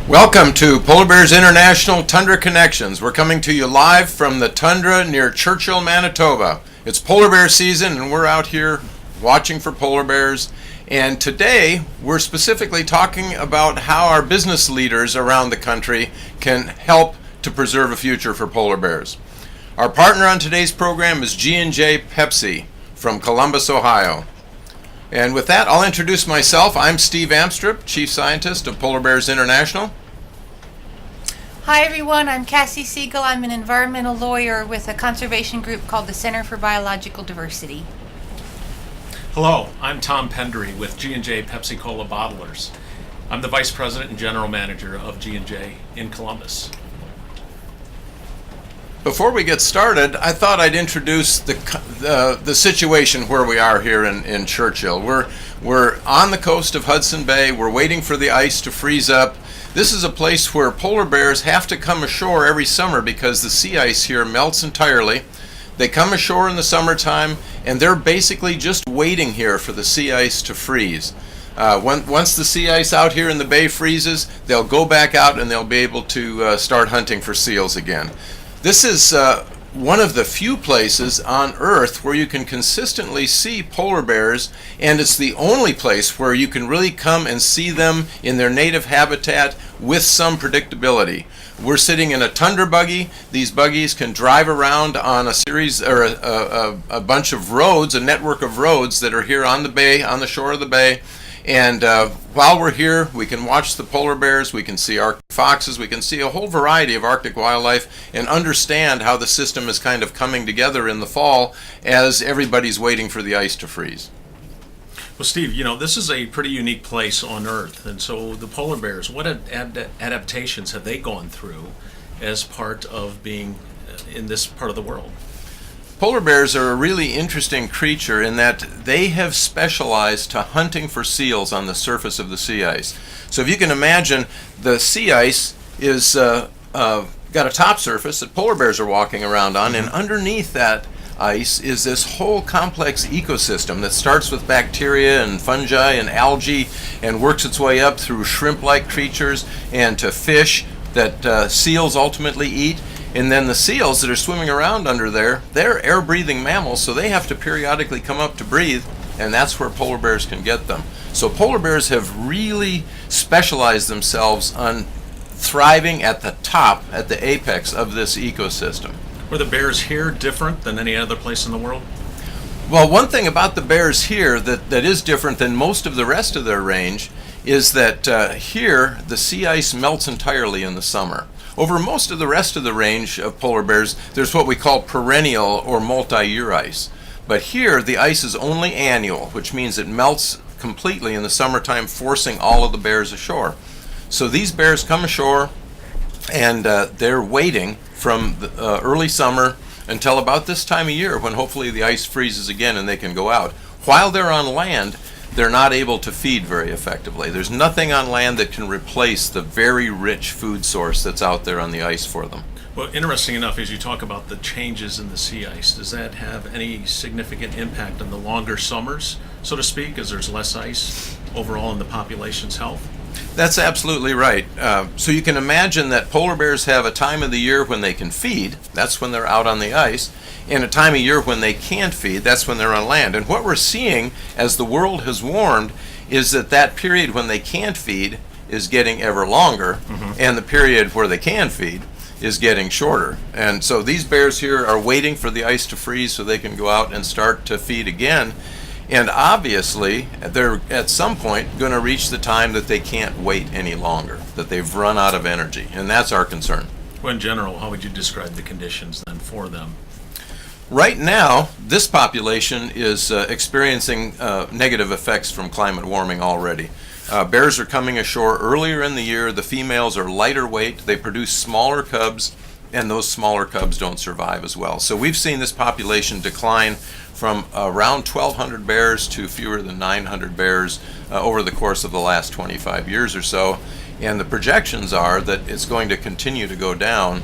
Welcome to Polar Bears International Tundra Connections. We're coming to you live from the tundra near Churchill, Manitoba. It's polar bear season and we're out here watching for polar bears. And today we're specifically talking about how our business leaders around the country can help to preserve a future for polar bears. Our partner on today's program is G&J Pepsi from Columbus, Ohio. And with that, I'll introduce myself. I'm Steve Amstrup, Chief Scientist of Polar Bears International. Hi everyone, I'm Kassie Siegel. I'm an environmental lawyer with a conservation group called the Center for Biological Diversity. Hello, I'm Tom Pendrey with G&J Pepsi-Cola Bottlers. I'm the Vice President and General Manager of G&J in Columbus. Before we get started, I thought I'd introduce the situation where we are here in Churchill. We're on the coast of Hudson Bay. We're waiting for the ice to freeze up. This is a place where polar bears have to come ashore every summer because the sea ice here melts entirely. They come ashore in the summertime and they're basically just waiting here for the sea ice to freeze. Once the sea ice out here in the bay freezes, they'll go back out and they'll be able to start hunting for seals again. This is one of the few places on Earth where you can consistently see polar bears, and it's the only place where you can really come and see them in their native habitat with some predictability. We're sitting in a tundra buggy. These buggies can drive around on a series or a bunch of roads, a network of roads that are here on the bay, on the shore of the bay. And while we're here, we can watch the polar bears, we can see Arctic foxes, we can see a whole variety of Arctic wildlife and understand how the system is kind of coming together in the fall as everybody's waiting for the ice to freeze. Well, Steve, this is a pretty unique place on Earth, and so the polar bears, what adaptations have they gone through as part of being in this part of the world? Polar bears are a really interesting creature in that they have specialized to hunting for seals on the surface of the sea ice. So if you can imagine, the sea ice is got a top surface that polar bears are walking around on, and underneath that ice is this whole complex ecosystem that starts with bacteria and fungi and algae and works its way up through shrimp-like creatures and to fish that seals ultimately eat. And then the seals that are swimming around under there, they're air-breathing mammals, so they have to periodically come up to breathe, and that's where polar bears can get them. So polar bears have really specialized themselves on thriving at the top, at the apex of this ecosystem. Were the bears here different than any other place in the world? Well, one thing about the bears here that is different than most of the rest of their range is that here the sea ice melts entirely in the summer. Over most of the rest of the range of polar bears, there's what we call perennial or multi-year ice. But here, the ice is only annual, which means it melts completely in the summertime, forcing all of the bears ashore. So these bears come ashore, and they're waiting from the early summer until about this time of year, when hopefully the ice freezes again and they can go out. While they're on land, they're not able to feed very effectively. There's nothing on land that can replace the very rich food source that's out there on the ice for them. Well, interesting enough, as you talk about the changes in the sea ice, does that have any significant impact on the longer summers, so to speak, as there's less ice overall in the population's health? That's absolutely right. So you can imagine that polar bears have a time of the year when they can feed. That's when they're out on the ice. And a time of year when they can't feed, that's when they're on land. And what we're seeing as the world has warmed is that period when they can't feed is getting ever longer, and the period where they can feed is getting shorter. And so these bears here are waiting for the ice to freeze so they can go out and start to feed again. And obviously, they're at some point going to reach the time that they can't wait any longer, that they've run out of energy. And that's our concern. Well, in general, how would you describe the conditions then for them? Right now, this population is experiencing negative effects from climate warming already. Bears are coming ashore earlier in the year. The females are lighter weight. They produce smaller cubs, and those smaller cubs don't survive as well. So we've seen this population decline from around 1,200 bears to fewer than 900 bears over the course of the last 25 years or so. And the projections are that it's going to continue to go down.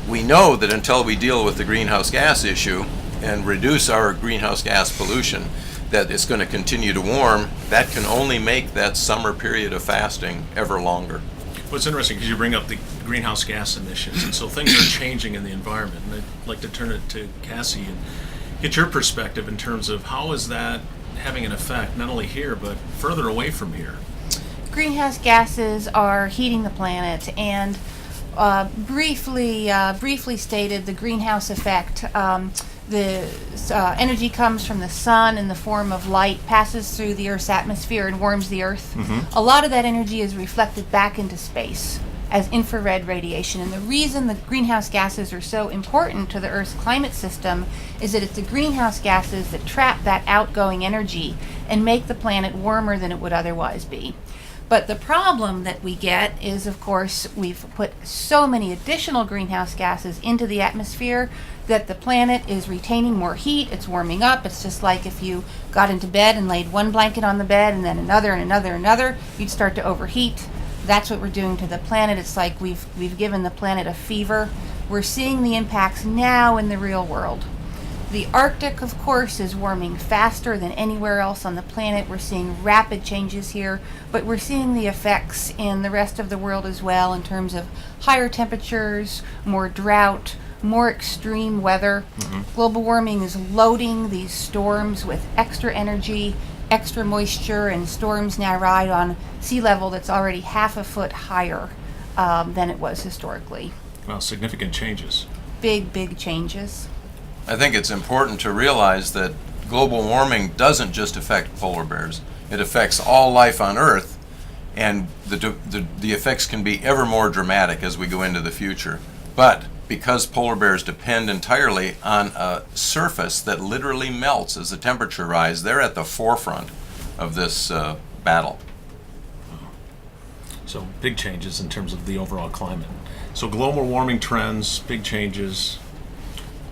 We know that until we deal with the greenhouse gas issue and reduce our greenhouse gas pollution, that it's going to continue to warm. That can only make that summer period of fasting ever longer. What's interesting, because you bring up the greenhouse gas emissions, and so things are changing in the environment. And I'd like to turn it to Kassie and get your perspective in terms of how is that having an effect, not only here, but further away from here. Greenhouse gases are heating the planet, and briefly stated, the greenhouse effect. The energy comes from the sun in the form of light, passes through the Earth's atmosphere and warms the Earth. A lot of that energy is reflected back into space as infrared radiation. And the reason the greenhouse gases are so important to the Earth's climate system is that it's the greenhouse gases that trap that outgoing energy and make the planet warmer than it would otherwise be. But the problem that we get is, of course, we've put so many additional greenhouse gases into the atmosphere that the planet is retaining more heat. It's warming up. It's just like if you got into bed and laid one blanket on the bed and then another and another and another, you'd start to overheat. That's what we're doing to the planet. It's like we've given the planet a fever. We're seeing the impacts now in the real world. The Arctic, of course, is warming faster than anywhere else on the planet. We're seeing rapid changes here, but we're seeing the effects in the rest of the world as well in terms of higher temperatures, more drought, more extreme weather. Global warming is loading these storms with extra energy, extra moisture, and storms now ride on sea level that's already half a foot higher than it was historically. Well, significant changes. Big changes. I think it's important to realize that global warming doesn't just affect polar bears. It affects all life on Earth, and the effects can be ever more dramatic as we go into the future. But because polar bears depend entirely on a surface that literally melts as the temperature rises, they're at the forefront of this battle. So big changes in terms of the overall climate. So global warming trends, big changes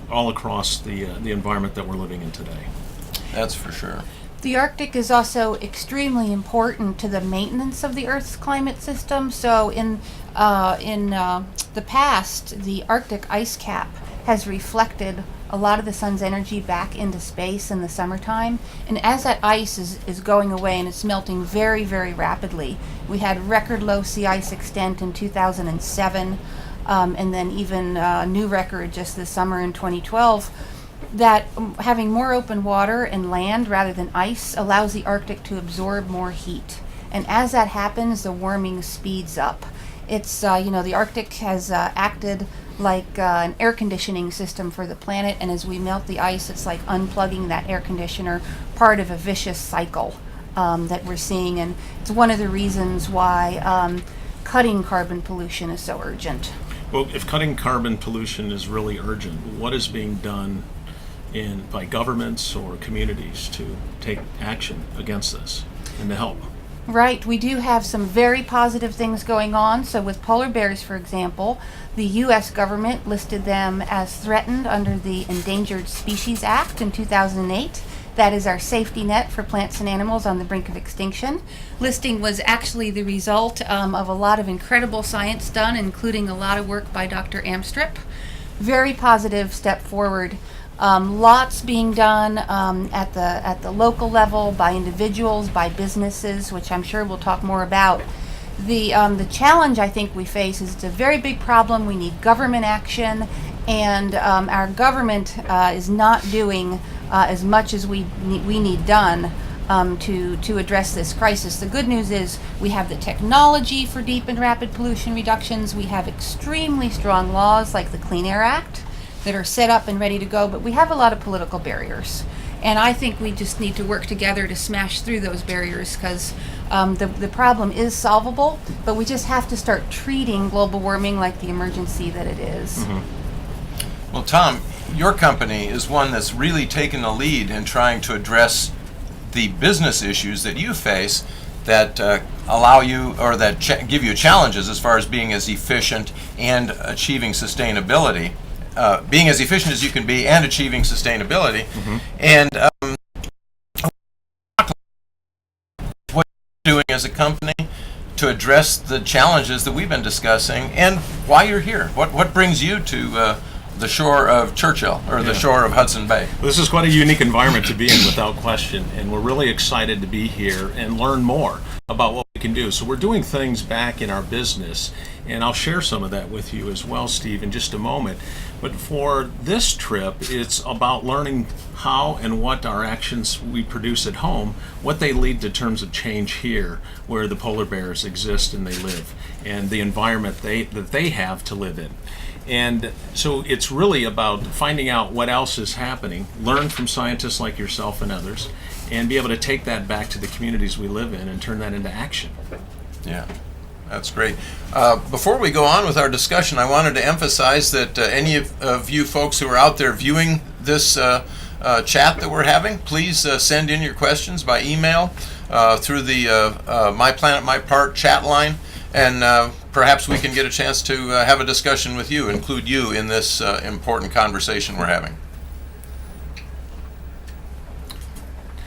all across the environment that we're living in today. That's for sure. The Arctic is also extremely important to the maintenance of the Earth's climate system. So in the past, the Arctic ice cap has reflected a lot of the sun's energy back into space in the summertime. And as that ice is going away and it's melting very, very rapidly, we had record low sea ice extent in 2007, and then even a new record just this summer in 2012. That having more open water and land rather than ice allows the Arctic to absorb more heat. And as that happens, the warming speeds up. It's, the Arctic has acted like an air conditioning system for the planet, and as we melt the ice, it's like unplugging that air conditioner, part of a vicious cycle that we're seeing. And it's one of the reasons why cutting carbon pollution is so urgent. Well, if cutting carbon pollution is really urgent, what is being done by governments or communities to take action against this and to help? Right, we do have some very positive things going on. So with polar bears, for example, the U.S. government listed them as threatened under the Endangered Species Act in 2008. That is our safety net for plants and animals on the brink of extinction. Listing was actually the result of a lot of incredible science done, including a lot of work by Dr. Amstrup. Very positive step forward. Lots being done at the local level by individuals, by businesses, which I'm sure we'll talk more about. The challenge I think we face is it's a very big problem. We need government action, and our government is not doing as much as we need done to address this crisis. The good news is we have the technology for deep and rapid pollution reductions. We have extremely strong laws like the Clean Air Act that are set up and ready to go, but we have a lot of political barriers. And I think we just need to work together to smash through those barriers, because the problem is solvable, but we just have to start treating global warming like the emergency that it is. Mm-hmm. Well, Tom, your company is one that's really taken the lead in trying to address the business issues that you face that allow you, or that give you challenges as far as being as efficient and achieving sustainability. Being as efficient as you can be and achieving sustainability. Mm-hmm. And what you're doing as a company to address the challenges that we've been discussing, and why you're here. What brings you to the shore of Churchill, or the shore of Hudson Bay? Well, this is quite a unique environment to be in, without question, and we're really excited to be here and learn more about what we can do. So we're doing things back in our business, and I'll share some of that with you as well, Steve, in just a moment. But for this trip, it's about learning how and what our actions we produce at home, what they lead to terms of change here, where the polar bears exist and they live, and the environment that they have to live in. And so it's really about finding out what else is happening, learn from scientists like yourself and others, and be able to take that back to the communities we live in and turn that into action. Yeah, that's great. Before we go on with our discussion, I wanted to emphasize that any of you folks who are out there viewing this chat that we're having, please send in your questions by email through the My Planet, My Part chat line, and perhaps we can get a chance to have a discussion with you, include you in this important conversation we're having.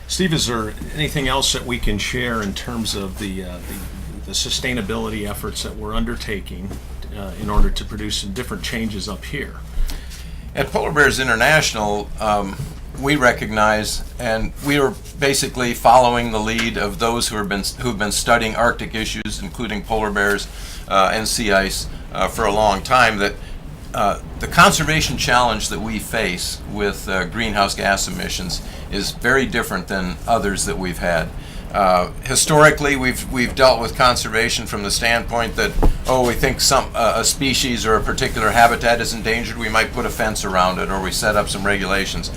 Steve, is there anything else that we can share in terms of the sustainability efforts that we're undertaking in order to produce some different changes up here? At Polar Bears International, we recognize, and we are basically following the lead of those who've been studying Arctic issues, including polar bears and sea ice, for a long time, that the conservation challenge that we face with greenhouse gas emissions is very different than others that we've had. Historically, we've dealt with conservation from the standpoint that, we think a species or a particular habitat is endangered, we might put a fence around it, or we set up some regulations.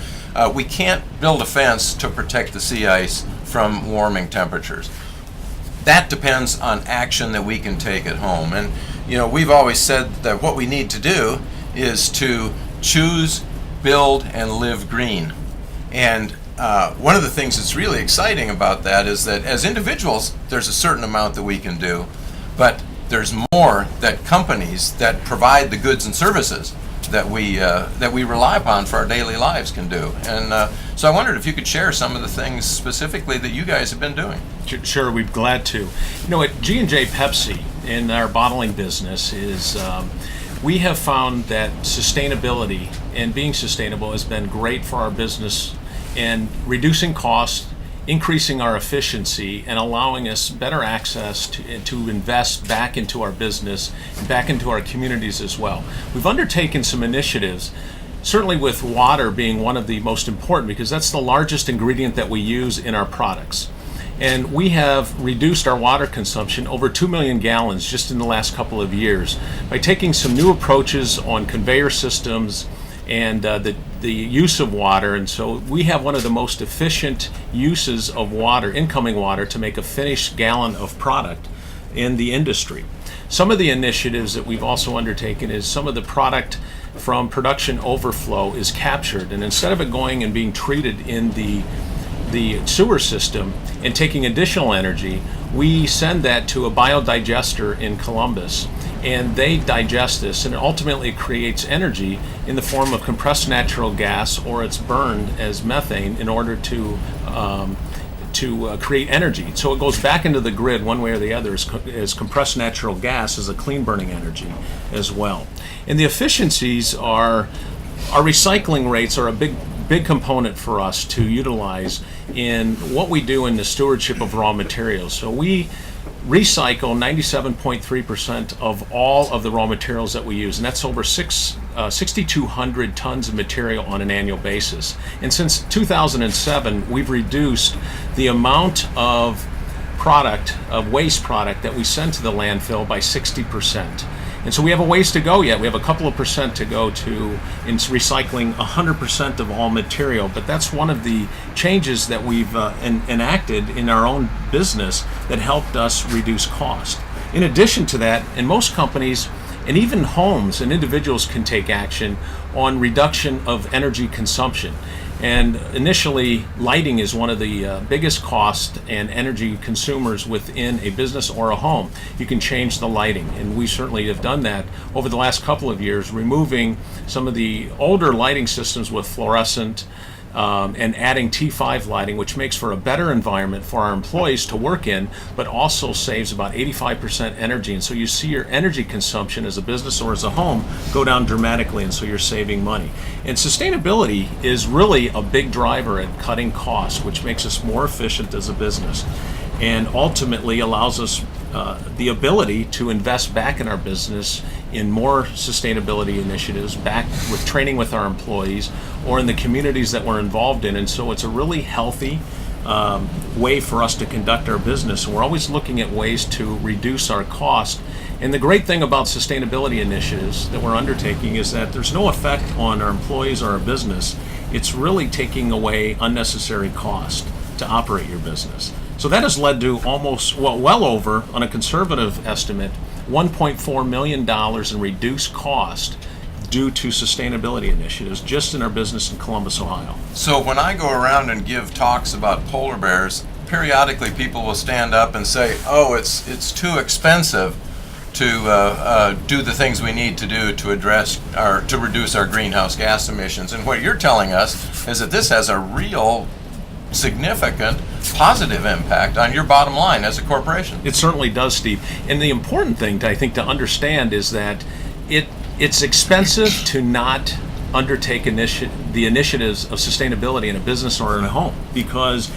We can't build a fence to protect the sea ice from warming temperatures. That depends on action that we can take at home. And we've always said that what we need to do is to choose, build, and live green. And one of the things that's really exciting about that is that as individuals, there's a certain amount that we can do, but there's more that companies that provide the goods and services that we rely upon for our daily lives can do. And so I wondered if you could share some of the things specifically that you guys have been doing. Sure, we'd be glad to. At G&J Pepsi, in our bottling business, is we have found that sustainability and being sustainable has been great for our business and reducing costs, increasing our efficiency, and allowing us better access to invest back into our business and back into our communities as well. We've undertaken some initiatives, certainly with water being one of the most important, because that's the largest ingredient that we use in our products. And we have reduced our water consumption over 2 million gallons just in the last couple of years by taking some new approaches on conveyor systems and the use of water. And so we have one of the most efficient uses of water, incoming water, to make a finished gallon of product in the industry. Some of the initiatives that we've also undertaken is some of the product from production overflow is captured, and instead of it going and being treated in the sewer system and taking additional energy, we send that to a biodigester in Columbus, and they digest this, and it ultimately creates energy in the form of compressed natural gas, or it's burned as methane in order to create energy. So it goes back into the grid one way or the other as compressed natural gas is a clean burning energy as well. And the efficiencies are, our recycling rates are a big component for us to utilize in what we do in the stewardship of raw materials. So we recycle 97.3% of all of the raw materials that we use, and that's over 6,200 tons of material on an annual basis. And since 2007, we've reduced the amount of waste product that we send to the landfill by 60%. And so we have a ways to go yet. We have a couple of percent to go to in recycling 100% of all material, but that's one of the changes that we've enacted in our own business that helped us reduce cost. In addition to that, in most companies, and even homes and individuals can take action on reduction of energy consumption. And initially, lighting is one of the biggest cost and energy consumers within a business or a home. You can change the lighting, and we certainly have done that over the last couple of years, removing some of the older lighting systems with fluorescent and adding T5 lighting, which makes for a better environment for our employees to work in, but also saves about 85% energy. And so you see your energy consumption as a business or as a home go down dramatically, and so you're saving money. And sustainability is really a big driver at cutting costs, which makes us more efficient as a business. and ultimately allows us the ability to invest back in our business in more sustainability initiatives, back with training with our employees or in the communities that we're involved in. And so it's a really healthy way for us to conduct our business. And we're always looking at ways to reduce our cost. And the great thing about sustainability initiatives that we're undertaking is that there's no effect on our employees or our business. It's really taking away unnecessary cost to operate your business. So that has led to almost, well over, on a conservative estimate, $1.4 million in reduced cost due to sustainability initiatives just in our business in Columbus, Ohio. So when I go around and give talks about polar bears, periodically people will stand up and say, "Oh, it's too expensive to do the things we need to do to reduce our greenhouse gas emissions." And what you're telling us is that this has a real significant positive impact on your bottom line as a corporation. It certainly does, Steve. And the important thing I think to understand is that it's expensive to not undertake the initiatives of sustainability in a business or in a home, because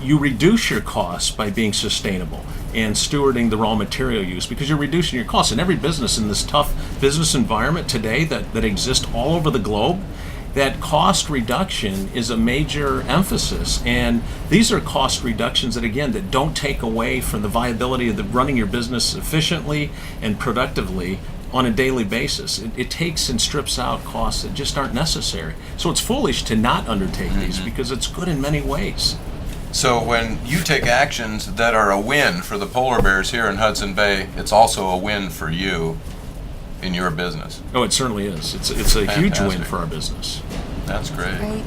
you reduce your costs by being sustainable and stewarding the raw material use, because you're reducing your costs. And every business in this tough business environment today that exists all over the globe, that cost reduction is a major emphasis. And these are cost reductions that don't take away from the viability of running your business efficiently and productively on a daily basis. It takes and strips out costs that just aren't necessary. So it's foolish to not undertake these, because it's good in many ways. So when you take actions that are a win for the polar bears here in Hudson Bay, it's also a win for you in your business. Oh, it certainly is. It's a huge win for our business. That's great. Right.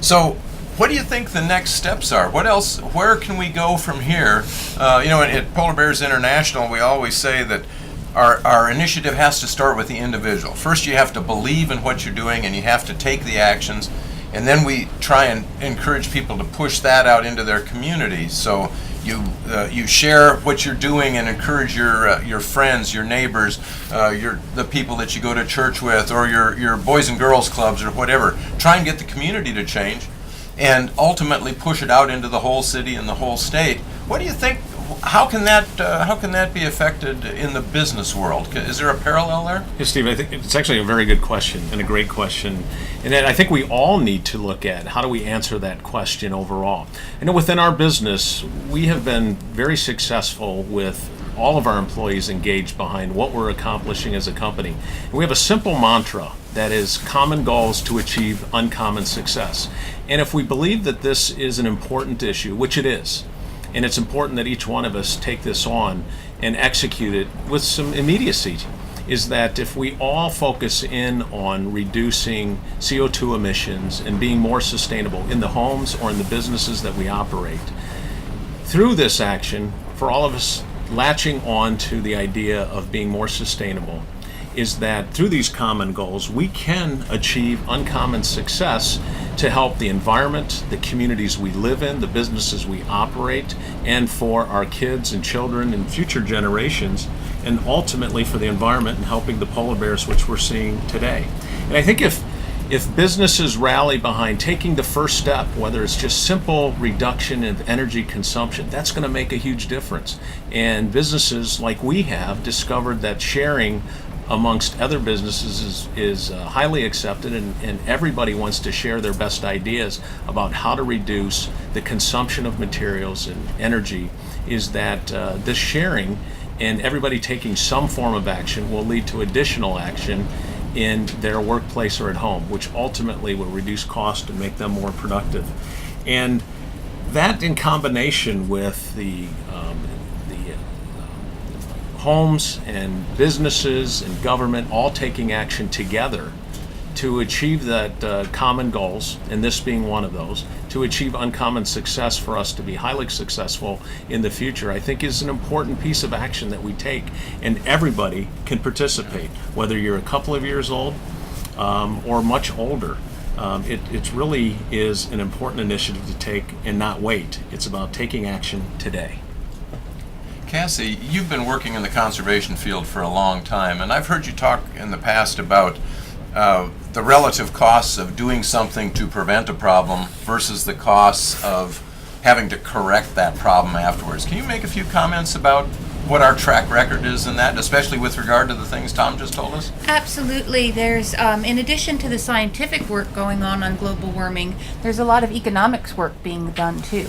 So what do you think the next steps are? What else, where can we go from here? At Polar Bears International, we always say that our initiative has to start with the individual. First, you have to believe in what you're doing, and you have to take the actions, and then we try and encourage people to push that out into their communities. So you share what you're doing and encourage your friends, your neighbors, the people that you go to church with, or your boys and girls clubs or whatever. Try and get the community to change, and ultimately push it out into the whole city and the whole state. What do you think? How can that be affected in the business world? Is there a parallel there? Yeah, Steve, I think it's actually a very good question and a great question. And I think we all need to look at how do we answer that question overall. I know within our business, we have been very successful with all of our employees engaged behind what we're accomplishing as a company. And we have a simple mantra that is common goals to achieve uncommon success. And if we believe that this is an important issue, which it is, and it's important that each one of us take this on and execute it with some immediacy, is that if we all focus in on reducing CO2 emissions and being more sustainable in the homes or in the businesses that we operate, through this action, for all of us latching on to the idea of being more sustainable, is that through these common goals, we can achieve uncommon success to help the environment, the communities we live in, the businesses we operate, and for our kids and children and future generations, and ultimately for the environment and helping the polar bears, which we're seeing today. And I think if businesses rally behind taking the first step, whether it's just simple reduction of energy consumption, that's going to make a huge difference. And businesses like we have discovered that sharing amongst other businesses is highly accepted, and everybody wants to share their best ideas about how to reduce the consumption of materials and energy, is that this sharing and everybody taking some form of action will lead to additional action in their workplace or at home, which ultimately will reduce cost and make them more productive. And that, in combination with the homes and businesses and government all taking action together to achieve that common goals, and this being one of those, to achieve uncommon success for us to be highly successful in the future, I think is an important piece of action that we take, and everybody can participate, whether you're a couple of years old or much older. It really is an important initiative to take and not wait. It's about taking action today. Kassie, you've been working in the conservation field for a long time, and I've heard you talk in the past about the relative costs of doing something to prevent a problem versus the costs of having to correct that problem afterwards. Can you make a few comments about what our track record is in that, especially with regard to the things Tom just told us? Absolutely. There's, in addition to the scientific work going on global warming, there's a lot of economics work being done too.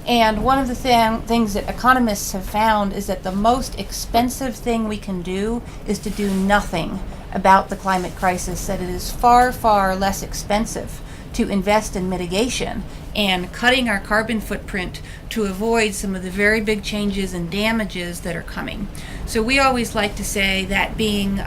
And one of the things that economists have found is that the most expensive thing we can do is to do nothing about the climate crisis, that it is far, far less expensive to invest in mitigation and cutting our carbon footprint to avoid some of the very big changes and damages that are coming. So we always like to say that being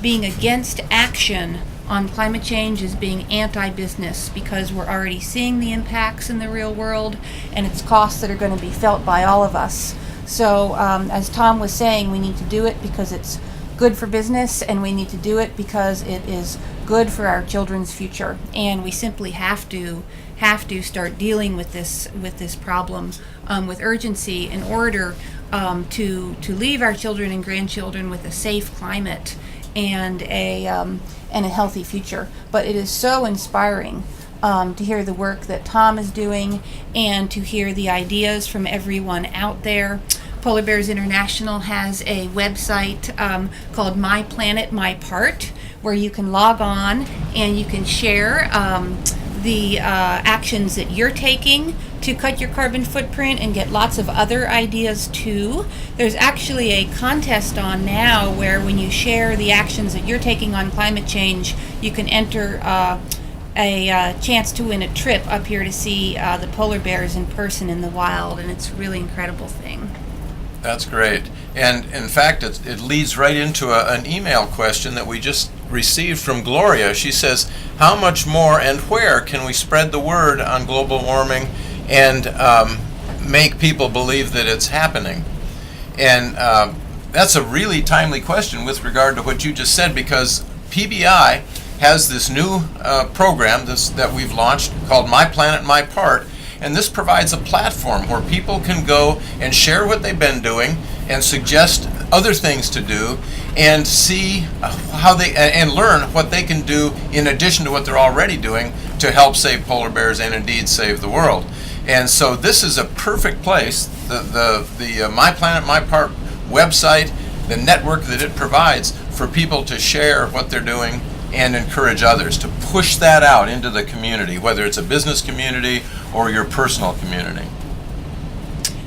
against action on climate change is being anti-business, because we're already seeing the impacts in the real world and it's costs that are going to be felt by all of us. So as Tom was saying, we need to do it because it's good for business, and we need to do it because it is good for our children's future. And we simply have to start dealing with this problem with urgency in order to leave our children and grandchildren with a safe climate and a healthy future. But it is so inspiring to hear the work that Tom is doing and to hear the ideas from everyone out there. Polar Bears International has a website called My Planet, My Part, where you can log on and you can share the actions that you're taking to cut your carbon footprint and get lots of other ideas too. There's actually a contest on now where when you share the actions that you're taking on climate change, you can enter a chance to win a trip up here to see the polar bears in person in the wild, and it's a really incredible thing. That's great. And in fact, it leads right into an email question that we just received from Gloria. She says, how much more and where can we spread the word on global warming and make people believe that it's happening? And that's a really timely question with regard to what you just said, because PBI has this new program that we've launched called My Planet, My Part. And this provides a platform where people can go and share what they've been doing and suggest other things to do and see how they and learn what they can do in addition to what they're already doing to help save polar bears and indeed save the world. And so this is a perfect place. The My Planet, My Part website, the network that it provides for people to share what they're doing and encourage others to push that out into the community, whether it's a business community or your personal community.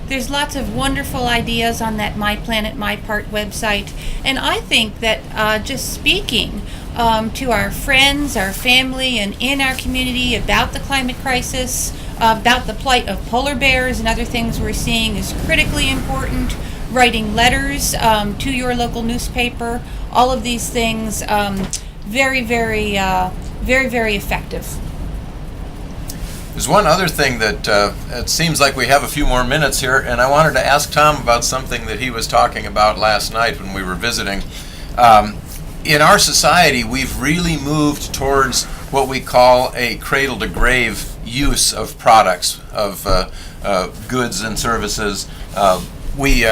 There's lots of wonderful ideas on that My Planet, My Part website. And I think that just speaking to our friends, our family, and in our community about the climate crisis, about the plight of polar bears and other things we're seeing is critically important. Writing letters to your local newspaper, all of these things, very, very effective. There's one other thing that it seems like we have a few more minutes here, and I wanted to ask Tom about something that he was talking about last night when we were visiting. In our society, we've really moved towards what we call a cradle-to-grave use of products, of goods and services. We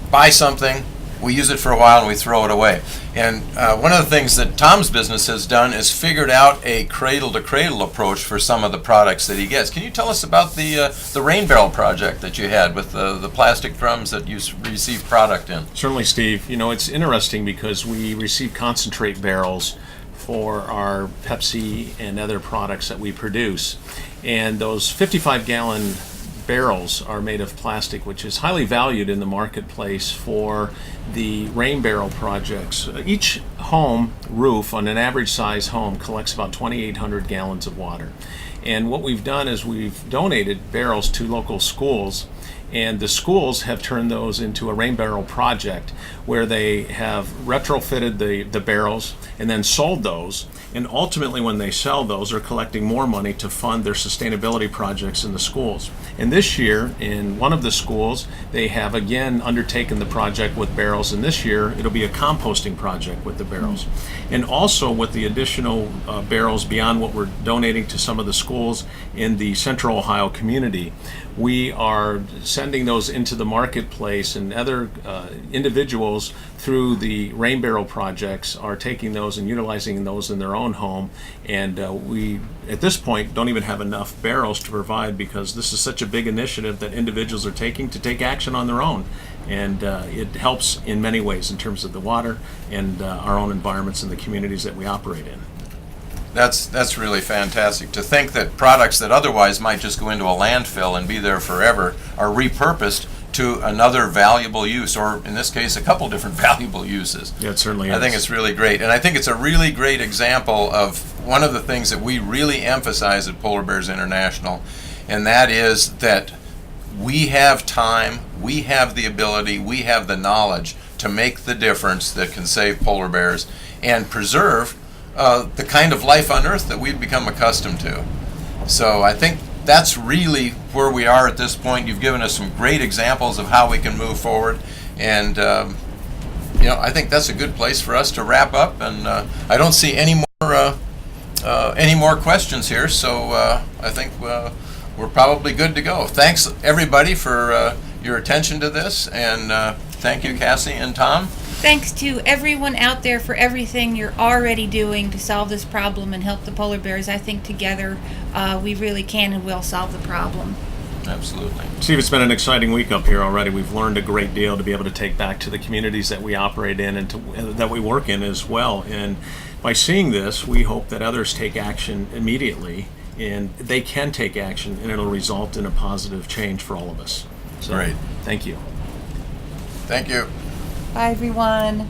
buy something, we use it for a while, and we throw it away. And one of the things that Tom's business has done is figured out a cradle-to-cradle approach for some of the products that he gets. Can you tell us about the rain barrel project that you had with the plastic drums that you received product in? Certainly, Steve. You know, it's interesting because we receive concentrate barrels for our Pepsi and other products that we produce. And those 55-gallon barrels are made of plastic, which is highly valued in the marketplace for the rain barrel projects. Each home roof on an average size home collects about 2,800 gallons of water. And what we've done is we've donated barrels to local schools, and the schools have turned those into a rain barrel project where they have retrofitted the barrels and then sold those. And ultimately, when they sell those, they're collecting more money to fund their sustainability projects in the schools. And this year, in one of the schools, they have again undertaken the project with barrels, and this year it'll be a composting project with the barrels. And also with the additional barrels beyond what we're donating to some of the schools in the Central Ohio community, we are sending those into the marketplace, and other individuals through the rain barrel projects are taking those and utilizing those in their own home. And we, at this point, don't even have enough barrels to provide, because this is such a big initiative that individuals are taking to take action on their own. And it helps in many ways in terms of the water and our own environments and the communities that we operate in. That's really fantastic to think that products that otherwise might just go into a landfill and be there forever are repurposed to another valuable use, or in this case, a couple different valuable uses. Yeah, it certainly is. I think it's really great, and I think it's a really great example of one of the things that we really emphasize at Polar Bears International, and that is that we have time, we have the ability, we have the knowledge to make the difference that can save polar bears and preserve the kind of life on Earth that we've become accustomed to. So I think that's really where we are at this point. You've given us some great examples of how we can move forward, and I think that's a good place for us to wrap up. And I don't see any more questions here, so I think we're probably good to go. Thanks everybody for your attention to this, and thank you, Kassie and Tom. Thanks to everyone out there for everything you're already doing to solve this problem and help the polar bears. I think together we really can and will solve the problem. Absolutely. Steve, it's been an exciting week up here already. We've learned a great deal to be able to take back to the communities that we operate in and that we work in as well. And by seeing this, we hope that others take action immediately, and they can take action, and it'll result in a positive change for all of us. So, Great. Thank you. Thank you. Bye, everyone.